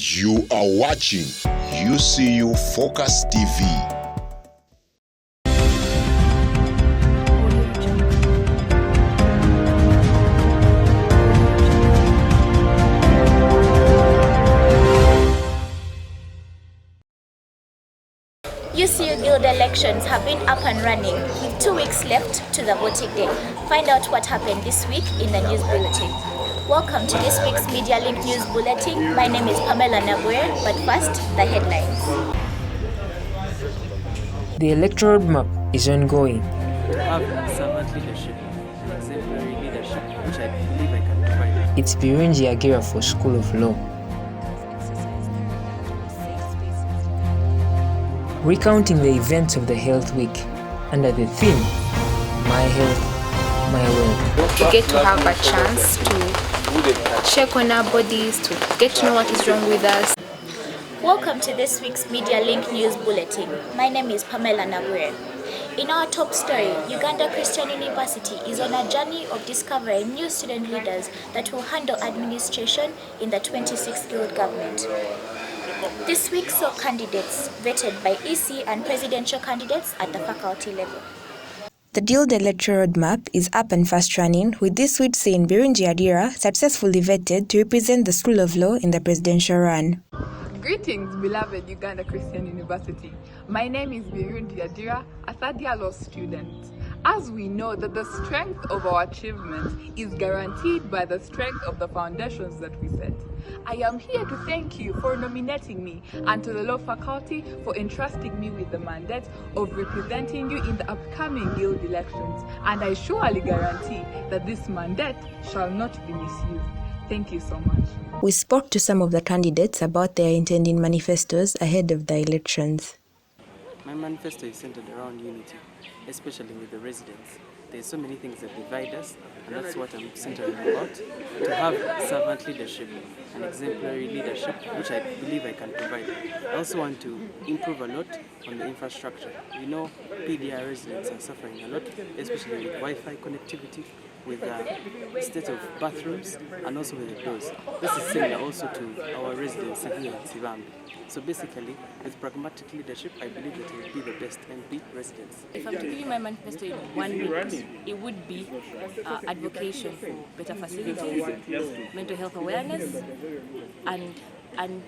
You are watching UCU Focus TV. UCU Guild elections have been up and running with 2 weeks left to the voting day. Find out what happened this week in the news bulletin. Welcome to this week's Media Link News Bulletin. My name is Pamela Nabwire, but first, the headlines. The electoral map is ongoing. To have servant leadership, exemplary leadership, which I believe I can provide. It's Birungi Agira for School of Law. Recounting the events of the Health Week under the theme, My Health, My Wealth. We get to have a chance to check on our bodies, to get to know what is wrong with us. Welcome to this week's Media Link News Bulletin. My name is Pamela Nabwire. In our top story, Uganda Christian University is on a journey of discovering new student leaders that will handle administration in the 26th Guild government. This week saw candidates vetted by EC and presidential candidates at the faculty level. The Guild electoral roadmap is up and fast running, with this week seeing Birungi Adira successfully vetted to represent the School of Law in the presidential run. Greetings, beloved Uganda Christian University. My name is Birungi Adira, a third-year law student. As we know that the strength of our achievements is guaranteed by the strength of the foundations that we set, I am here to thank you for nominating me and to the law faculty for entrusting me with the mandate of representing you in the upcoming Guild elections, and I surely guarantee that this mandate shall not be misused. Thank you so much. We spoke to some of the candidates about their intending manifestos ahead of the elections. My manifesto is centered around unity, especially with the residents. There's so many things that divide us, and that's what I'm centering about. To have servant leadership and exemplary leadership, which I believe I can provide. I also want to improve a lot on the infrastructure. We know PDR residents are suffering a lot, especially with Wi-Fi connectivity, with the state of bathrooms, and also with the doors. This is similar also to our residents here in Sivambi. So basically, with pragmatic leadership, I believe that it will be the best MP residents. If I'm to give you my manifesto in 1 minute, it would be advocation for better facilities, mental health awareness, and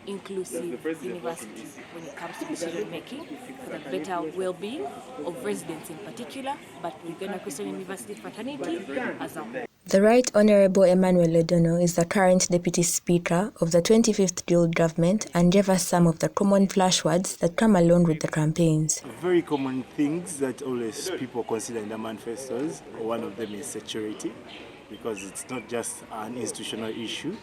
inclusive universities when it comes to decision making for the better well-being of residents in particular, but Uganda Christian University fraternity as a whole. The Right Honourable Emmanuel Odono is the current Deputy Speaker of the 25th Guild government and gave us some of the common flashwords that come along with the campaigns. Very common things that always people consider in the manifestos. One of them is security, because it's not just an institutional issue.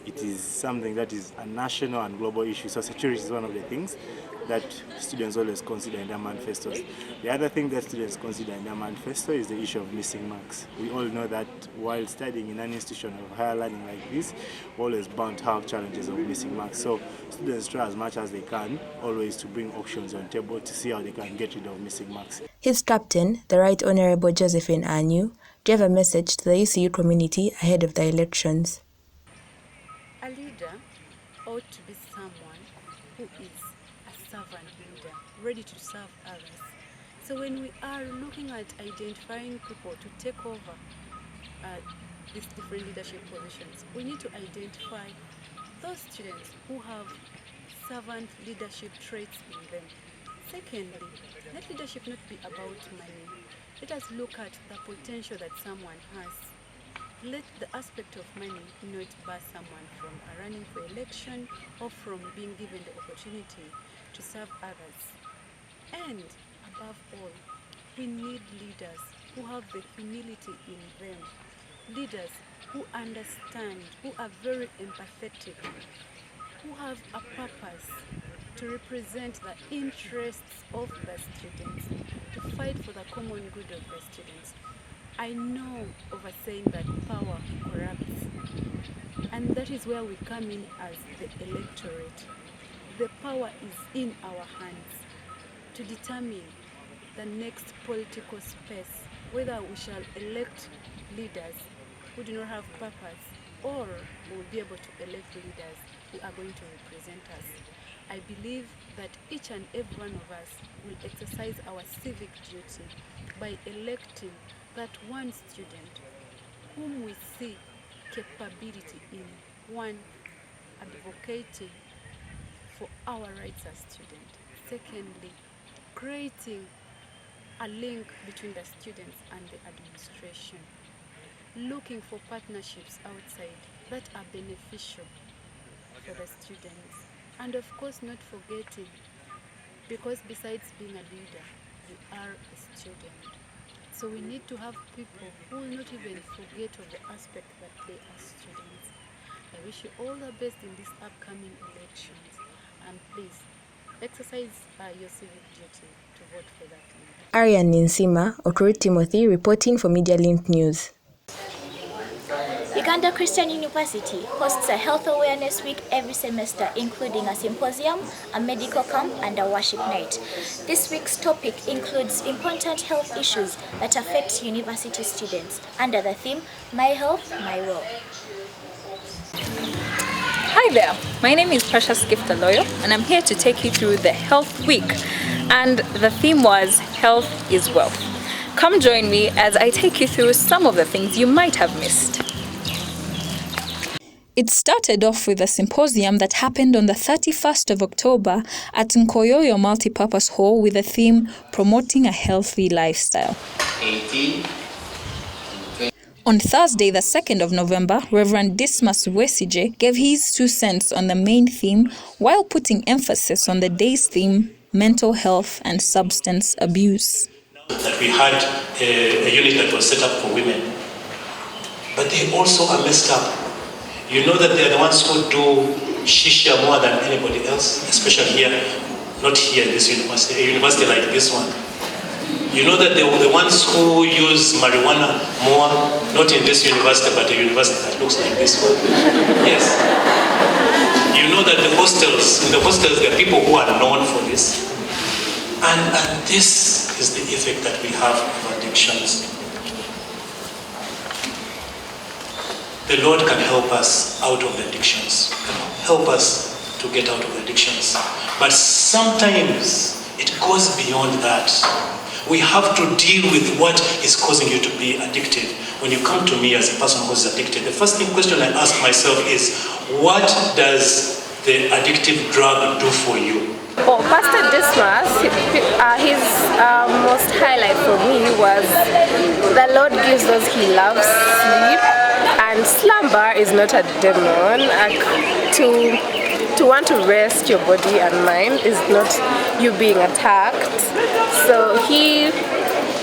It is something that is a national and global issue. So security is one of the things that students always consider in their manifestos. The other thing that students consider in their manifesto is the issue of missing marks. We all know that while studying in an institution of higher learning like this, we're always bound to have challenges of missing marks. So students try as much as they can always to bring options on table to see how they can get rid of missing marks. His captain, the Right Honourable Josephine Anyu, gave a message to the ECU community ahead of the elections. A leader ought to be someone who is a servant leader, ready to serve others. So when we are looking at identifying people to take over these different leadership positions, we need to identify those students who have servant leadership traits in them. Secondly, let leadership not be about money. Let us look at the potential that someone has. Let the aspect of money not bar someone from running for election or from being given the opportunity to serve others. And above all, we need leaders who have the humility in them, leaders who understand, who are very empathetic, who have a purpose to represent the interests of the students, to fight for the common good of the students. I know of a saying that power corrupts, and that is where we come in as the electorate. The power is in our hands to determine the next political space, whether we shall elect leaders who do not have purpose, or we will be able to elect leaders who are going to represent us. I believe that each and every one of us will exercise our civic duty by electing that one student whom we see capability in, one, advocating for our rights as students. Secondly, creating a link between the students and the administration. Looking for partnerships outside that are beneficial for the students. And of course, not forgetting, because besides being a leader, you are a student. So we need to have people who will not even forget of the aspect that they are students. I wish you all the best in these upcoming elections, and please exercise your civic duty to vote for that leader. Arian Ninsima, OKURUT Timothy, reporting for Media Link News. Uganda Christian University hosts a health awareness week every semester, including a symposium, a medical camp, and a worship night. This week's topic includes important health issues that affect university students under the theme, My Health, My Will. Hi there, my name is Precious Gift Aloyo, and I'm here to take you through the Health Week. And the theme was Health is Wealth. Come join me as I take you through some of the things you might have missed. It started off with a symposium that happened on the 31st of October at Nkoyoyo Multipurpose Hall with the theme Promoting a Healthy Lifestyle. 18. On Thursday, the 2nd of November, Reverend Dismas Wesije gave his 2 cents on the main theme while putting emphasis on the day's theme, mental health and substance abuse. That we had a unit that was set up for women, but they also are messed up. You know that they're the ones who do shisha more than anybody else, especially here, not here in this university, a university like this one. You know that they're the ones who use marijuana more, not in this university, but a university that looks like this one. Yes. You know that in the hostels, there are people who are known for this. And this is the effect that we have of addictions. The Lord can help us out of addictions, help us to get out of addictions. But sometimes it goes beyond that. We have to deal with what is causing you to be addicted. When you come to me as a person who is addicted, the first question I ask myself is, what does the addictive drug do for you? Oh, Pastor Dismas, his most highlight for me was the Lord gives those he loves sleep, and slumber is not a demon. To want to rest your body and mind is not you being attacked. So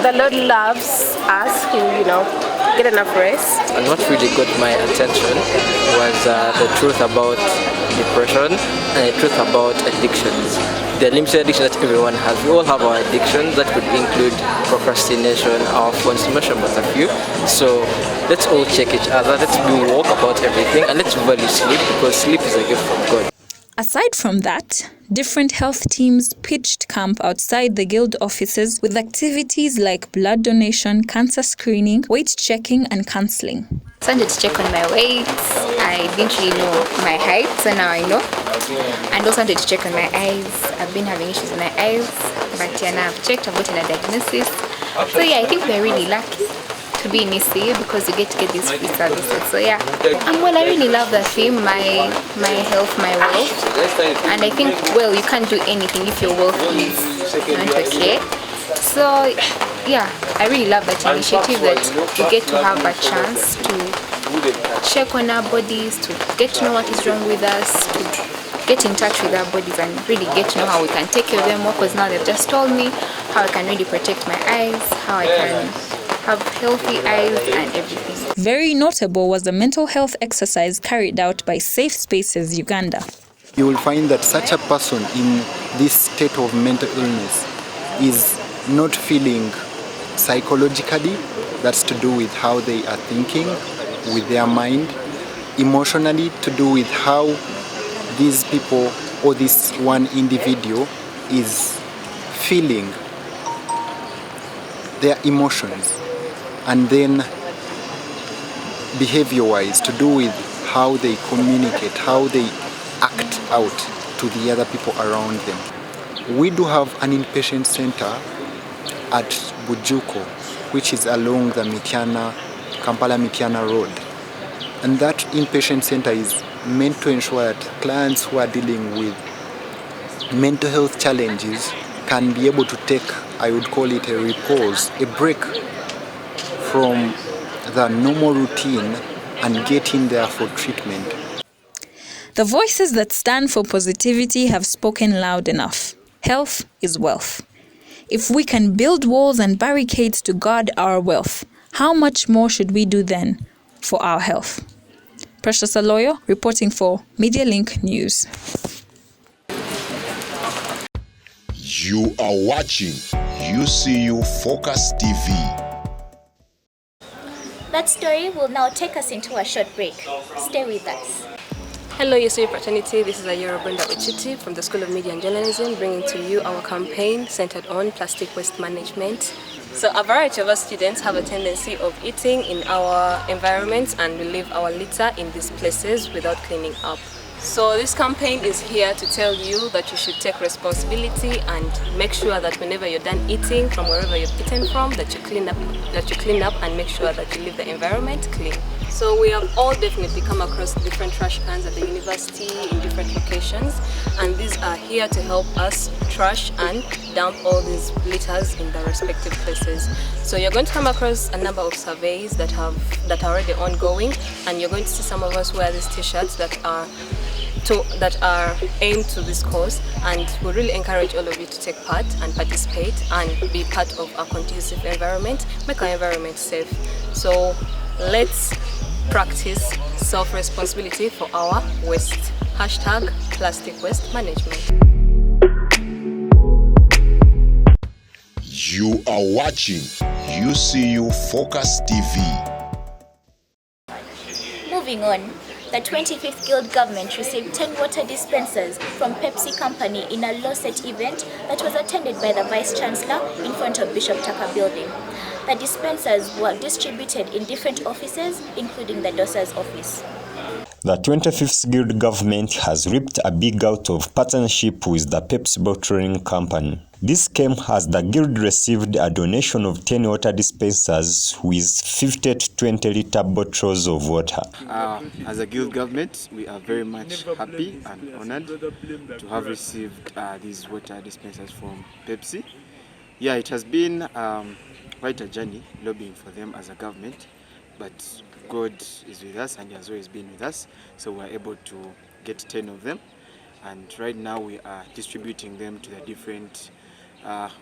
the Lord loves us who, get enough rest. And what really got my attention was the truth about depression and the truth about addictions. The limited addiction that everyone has. We all have our addictions that could include procrastination, our phones, to mention but a few. So let's all check each other, let's be woke about everything, and let's value sleep, because sleep is a gift from God. Aside from that, different health teams pitched camp outside the guild offices with activities like blood donation, cancer screening, weight checking, and counseling. I wanted to check on my weight. I didn't really know my height, so now I know. And also wanted to check on my eyes. I've been having issues with my eyes, but now I've checked, I've gotten a diagnosis. So I think we're really lucky to be in ECU because you get to get these free services. So I really love the theme, my health, my wealth. And I think, you can't do anything if your wealth is not okay. So I really love that initiative, that we get to have a chance to check on our bodies, to get to know what is wrong with us, to get in touch with our bodies and really get to know how we can take care of them more, because now they've just told me how I can really protect my eyes, how I can have healthy eyes and everything. Very notable was the mental health exercise carried out by Safe Spaces Uganda. You will find that such a person in this state of mental illness is not feeling psychologically. That's to do with how they are thinking, with their mind. Emotionally, to do with how these people or this one individual is feeling their emotions. And then behavior-wise, to do with how they communicate, how they act out to the other people around them. We do have an inpatient center at Bujuko, which is along the Kampala-Mityana road. And that inpatient center is meant to ensure that clients who are dealing with mental health challenges can be able to take, I would call it a repose, a break from the normal routine and get in there for treatment. The voices that stand for positivity have spoken loud enough. Health is wealth. If we can build walls and barricades to guard our wealth, how much more should we do then for our health? Precious Aloyo, reporting for Media Link News. You are watching UCU Focus TV. That story will now take us into a short break. Stay with us. Hello, UCU fraternity. This is Ayora Brenda Ochiti from the School of Media and Journalism, bringing to you our campaign centered on plastic waste management. So a variety of our students have a tendency of eating in our environments, and we leave our litter in these places without cleaning up. So this campaign is here to tell you that you should take responsibility and make sure that whenever you're done eating from wherever you've eaten from, that you clean up and make sure that you leave the environment clean. So we have all definitely come across different trash cans at the university in different locations, and these are here to help us trash and dump all these litters in the respective places. So you're going to come across a number of surveys that are already ongoing, and you're going to see some of us wear these t-shirts that are aimed to this cause, and we really encourage all of you to take part and participate and be part of a conducive environment, make our environment safe. So let's practice self-responsibility for our waste. Hashtag plastic waste management. You are watching UCU Focus TV. Moving on, the 25th Guild government received 10 water dispensers from Pepsi Company in a law-set event that was attended by the Vice Chancellor in front of Bishop Tucker Building. The dispensers were distributed in different offices, including the DOSA's office. The 25th Guild government has reaped a big out of partnership with the Pepsi bottling company. This came as the Guild received a donation of 10 water dispensers with 50 to 20 litre bottles of water. As a Guild government, we are very much happy and honored to have received these water dispensers from Pepsi. Yeah, it has been quite a journey lobbying for them as a government, but God is with us and He has always been with us, so we're able to get 10 of them, and right now we are distributing them to the different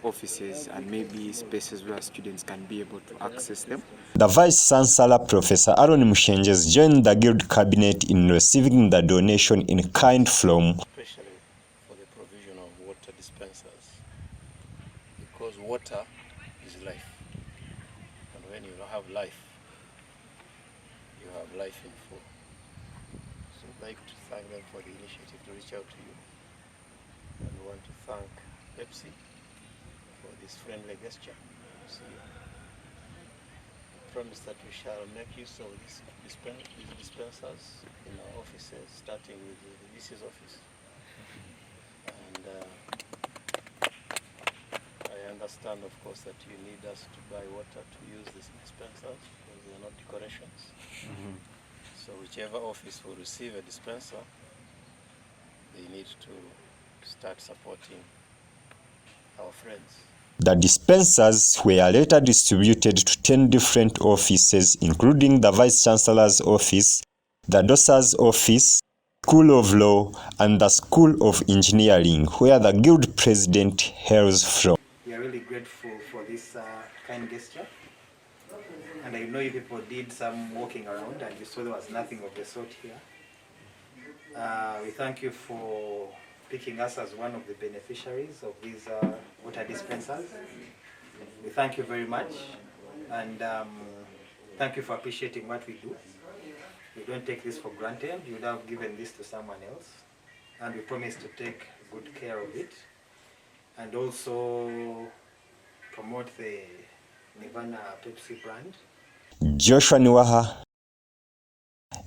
offices and maybe spaces where students can be able to access them. The Vice Chancellor, Professor Aaron Mushenjes, joined the Guild cabinet in receiving the donation in kind from especially for the provision of water dispensers, because water is life, and when you have life, you have life in full. So I'd like to thank them for the initiative to reach out to you, and we want to thank Pepsi for this friendly gesture. So we promise that we shall make use of these dispensers in our offices, starting with the VC's office. And I understand, of course, that you need us to buy water to use these dispensers because they are not decorations. So whichever office will receive a dispenser, they need to start supporting our friends. The dispensers were later distributed to 10 different offices, including the Vice Chancellor's office, the DOSA's office, School of Law, and the School of Engineering, where the Guild President hails from. We are really grateful for this kind gesture. And I know you people did some walking around and you saw there was nothing of the sort here. We thank you for picking us as one of the beneficiaries of these water dispensers. We thank you very much, and thank you for appreciating what we do. We don't take this for granted. You would have given this to someone else, and we promise to take good care of it, and also promote the Nirvana Pepsi brand. Joshua Niwaha,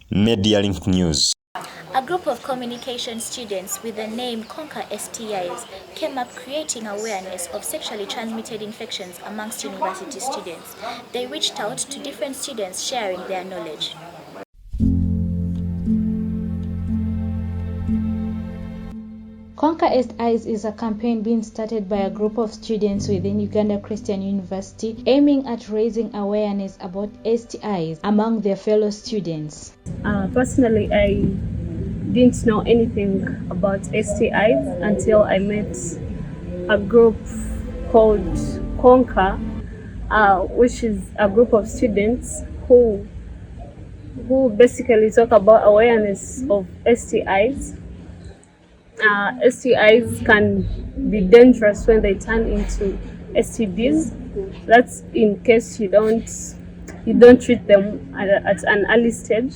Media Link News. A group of communication students with the name Conquer STIs came up creating awareness of sexually transmitted infections amongst university students. They reached out to different students sharing their knowledge. Conquer STIs is a campaign being started by a group of students within Uganda Christian University aiming at raising awareness about STIs among their fellow students. Personally, I didn't know anything about STIs until I met a group called Conquer, which is a group of students who basically talk about awareness of STIs. STIs can be dangerous when they turn into STDs. That's in case you don't treat them at an early stage.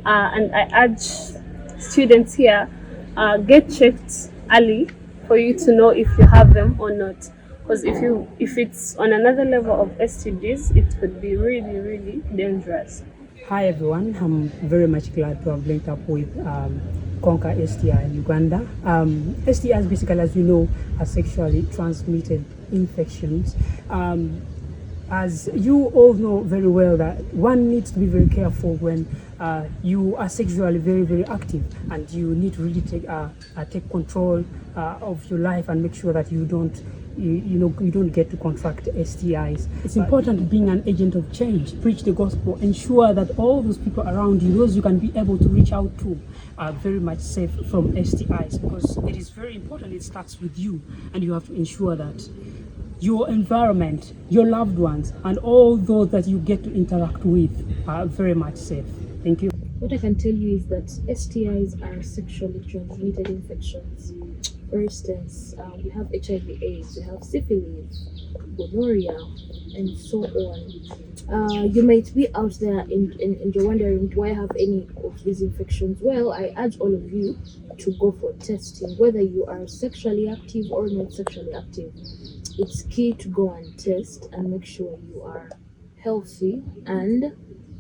And I urge students here, get checked early for you to know if you have them or not. Because if it's on another level of STDs, it could be really, really dangerous. Hi everyone, I'm very much glad to have linked up with Conquer STI in Uganda. STIs basically, as you know, are sexually transmitted infections. As you all know very well, that one needs to be very careful when you are sexually very, very active, and you need to really take control of your life and make sure that you don't get to contract STIs. It's important being an agent of change, preach the gospel, ensure that all those people around you, those you can be able to reach out to, are very much safe from STIs, because it is very important. It starts with you, and you have to ensure that your environment, your loved ones, and all those that you get to interact with are very much safe. Thank you. What I can tell you is that STIs are sexually transmitted infections. For instance, we have HIV/AIDS, we have syphilis, gonorrhea, and so on. You might be out there and you're wondering, do I have any of these infections? Well, I urge all of you to go for testing, whether you are sexually active or not sexually active. It's key to go and test and make sure you are healthy and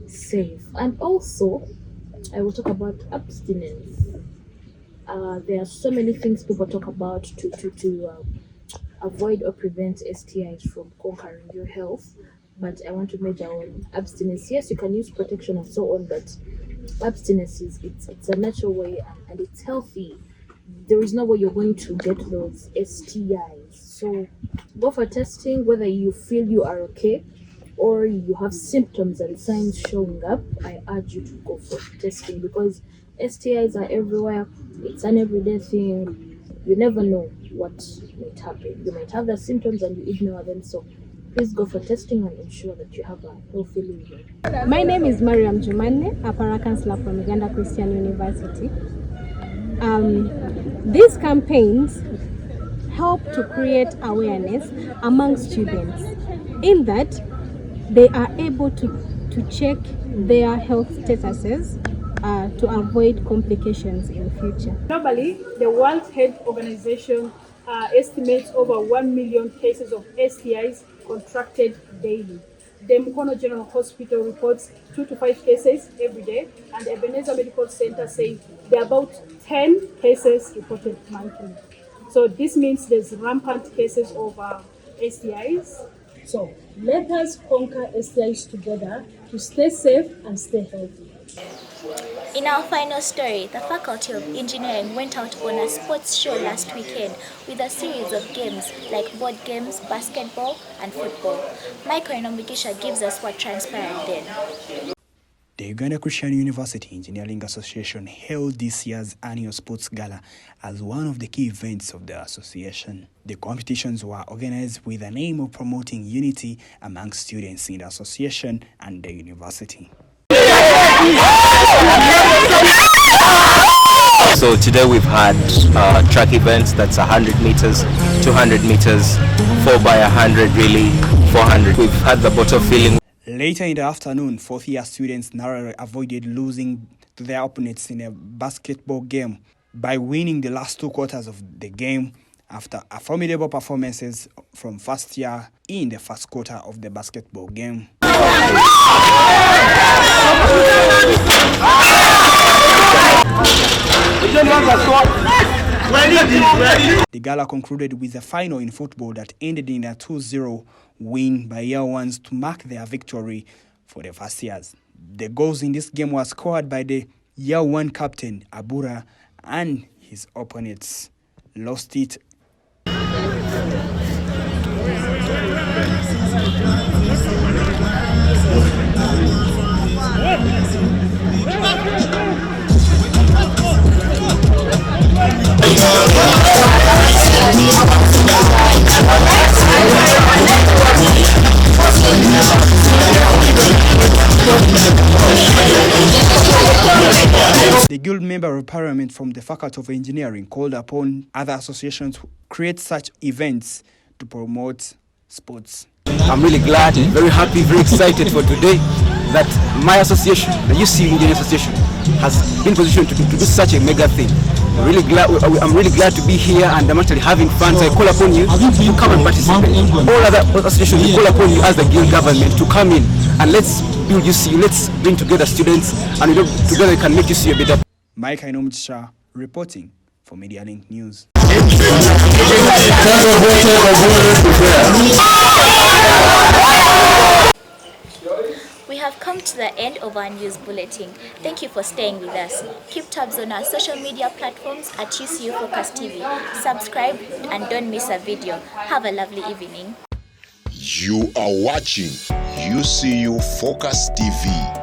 safe. And also, I will talk about abstinence. There are so many things people talk about to avoid or prevent STIs from conquering your health, but I want to major on abstinence. Yes, you can use protection and so on, but abstinence it's a natural way and it's healthy. There is no way you're going to get those STIs. So go for testing, whether you feel you are okay or you have symptoms and signs showing up. I urge you to go for testing, because STIs are everywhere. It's an everyday thing. You never know what might happen. You might have the symptoms and you ignore them. So please go for testing and ensure that you have a healthy living. My name is Mariam Jumanne, a para-counselor from Uganda Christian University. These campaigns help to create awareness among students, in that they are able to check their health statuses to avoid complications in the future. Globally, the World Health Organization estimates over 1 million cases of STIs contracted daily. The Mukono General Hospital reports 2 to 5 cases every day, and the Ebenezer Medical Center says there are about 10 cases reported monthly. So this means there's rampant cases of STIs. So let us conquer STIs together to stay safe and stay healthy. In our final story, the Faculty of Engineering went out on a sports show last weekend with a series of games like board games, basketball, and football. Michael Inombikisha gives us what transpired then. The Uganda Christian University Engineering Association held this year's annual sports gala as one of the key events of the association. The competitions were organized with the aim of promoting unity among students in the association and the university. So today we've had track events, that's 100 meters, 200 meters, 4x100 relay, 400. We've had the bottle filling. Later in the afternoon, fourth-year students narrowly avoided losing to their opponents in a basketball game by winning the last 2 quarters of the game after a formidable performances from first year in the first quarter of the basketball game. The gala concluded with a final in football that ended in a 2-0 win by Year Ones to mark their victory for the first years. The goals in this game were scored by the Year One captain Abura, and his opponents lost it. The Guild Member of Parliament from the Faculty of Engineering called upon other associations to create such events to promote sports. I'm really glad, very happy, very excited for today that my association, the UC Indian Association, has been positioned to do such a mega thing. I'm really glad to be here, and I'm actually having fun. So I call upon you to come and participate. All other associations, we call upon you as the Guild government to come in and let's build UC. Let's bring together students, and together we can make UC a better. Mike Ainomcha reporting for Media Link News. We have come to the end of our news bulletin. Thank you for staying with us. Keep tabs on our social media platforms at UCU Focus TV. Subscribe and don't miss a video. Have a lovely evening. You are watching UCU Focus TV.